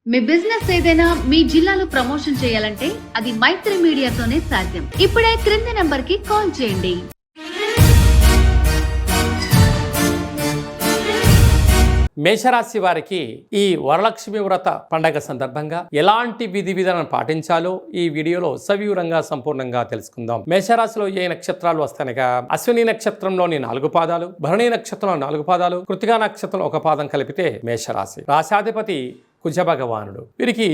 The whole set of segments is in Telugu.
మీ బిజినెస్ ఏదైనా మీ జిల్లాలో ప్రమోషన్ చేయాలంటే అది మైత్రి మీడియాతోనే సాధ్యం. ఇప్పుడే క్రింది నంబర్ కి కాల్ చేయండి. మేషరాశి వారికి ఈ వరలక్ష్మి వ్రత పండగ సందర్భంగా ఎలాంటి విధి విధానం పాటించాలో ఈ వీడియోలో సవివరంగా సంపూర్ణంగా తెలుసుకుందాం. మేషరాశిలో ఏ నక్షత్రాలు వస్తాయనగా అశ్విని నక్షత్రంలోని 4 పాదాలు, భరణి నక్షత్రంలో 4 పాదాలు, కృతికా నక్షత్రంలో 1 పాదం కలిపితే మేషరాశి. రాశాధిపతి కుజ భగవానుడు. వీరికి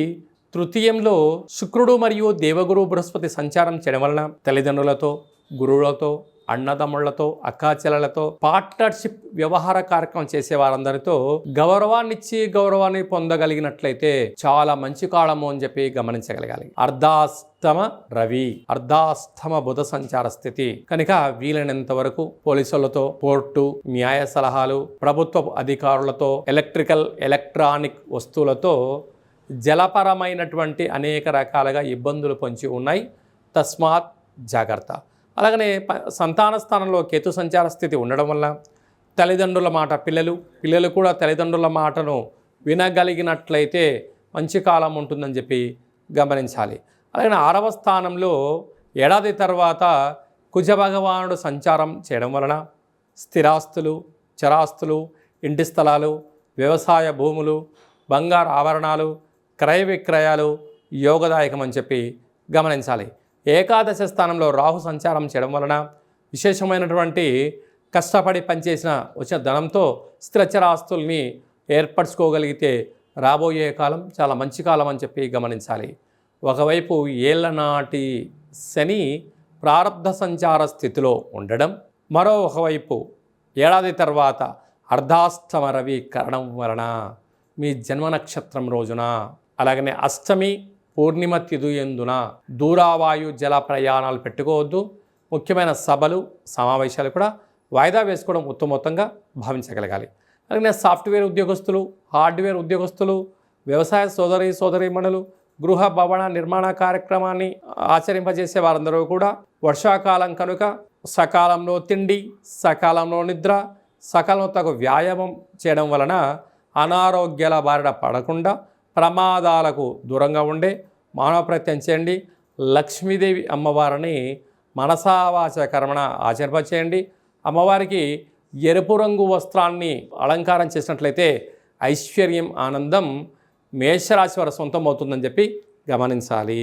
తృతీయంలో శుక్రుడు మరియు దేవగురు బృహస్పతి సంచారం చేయడం వలన తల్లిదండ్రులతో, గురువులతో, అన్నదమ్ముళ్లతో, అక్కాచెల్లెలతో పార్ట్నర్షిప్ వ్యవహార కార్యక్రమం చేసే వారందరితో గౌరవాన్ని పొందగలిగినట్లయితే చాలా మంచి కాలము అని చెప్పి గమనించగలగాలి. అర్ధాస్తమ రవి, అర్ధాస్తమ బుధ సంచార స్థితి కనుక వీలైనంత వరకు పోలీసులతో, కోర్టు, న్యాయ సలహాలు, ప్రభుత్వ అధికారులతో, ఎలక్ట్రానిక్ వస్తువులతో జలపరమైనటువంటి అనేక రకాలుగా ఇబ్బందులు పొంచి ఉన్నాయి. తస్మాత్ జాగ్రత్త. అలాగనే సంతాన స్థానంలో కేతు సంచార స్థితి ఉండడం వల్ల తల్లిదండ్రుల మాట పిల్లలు కూడా తల్లిదండ్రుల మాటను వినగలిగినట్లయితే మంచి కాలం ఉంటుందని చెప్పి గమనించాలి. అలాగే 6వ స్థానంలో ఏడాది తర్వాత కుజ భగవానుడు సంచారం చేయడం వలన స్థిరాస్తులు, చరాస్తులు, ఇంటి స్థలాలు, వ్యవసాయ భూములు, బంగారు ఆభరణాలు, క్రయ విక్రయాలు యోగదాయకం అని చెప్పి గమనించాలి. ఏకాదశ స్థానంలో రాహు సంచారం చేయడం వలన విశేషమైనటువంటి కష్టపడి పనిచేసిన వచ్చిన ధనంతో స్థిరచరాస్తుల్ని ఏర్పరచుకోగలిగితే రాబోయే కాలం చాలా మంచి కాలం అని చెప్పి గమనించాలి. ఒకవైపు ఏళ్లనాటి శని ప్రారబ్ధ సంచార స్థితిలో ఉండడం, మరో ఒకవైపు ఏడాది తర్వాత అర్ధాష్టమ రవి కరణం వలన మీ జన్మ నక్షత్రం రోజున, అలాగనే అష్టమి పూర్ణిమ తిథి యందున దూరావాయు జల ప్రయాణాలు పెట్టుకోవద్దు. ముఖ్యమైన సభలు, సమావేశాలు కూడా వాయిదా వేసుకోవడం ఉత్తమోత్తంగా భావించగలగాలి. అలాగే సాఫ్ట్వేర్ ఉద్యోగస్తులు, హార్డ్వేర్ ఉద్యోగస్తులు, వ్యవసాయ సోదరీమణులు, గృహ భవన నిర్మాణ కార్యక్రమాన్ని ఆచరింపజేసే వారందరూ కూడా వర్షాకాలం కనుక సకాలంలో తిండి, సకాలంలో నిద్ర, సకాలంలో తగు వ్యాయామం చేయడం వలన అనారోగ్యాల బారిన పడకుండా ప్రమాదాలకు దూరంగా ఉండే మానవ ప్రయత్నం చేయండి. లక్ష్మీదేవి అమ్మవారిని మనసావాచ కర్మణ ఆచరింపచేయండి. అమ్మవారికి ఎరుపు రంగు వస్త్రాన్ని అలంకారం చేసినట్లయితే ఐశ్వర్యం, ఆనందం మేషరాశి వారి సొంతం అవుతుందని చెప్పి గమనించాలి.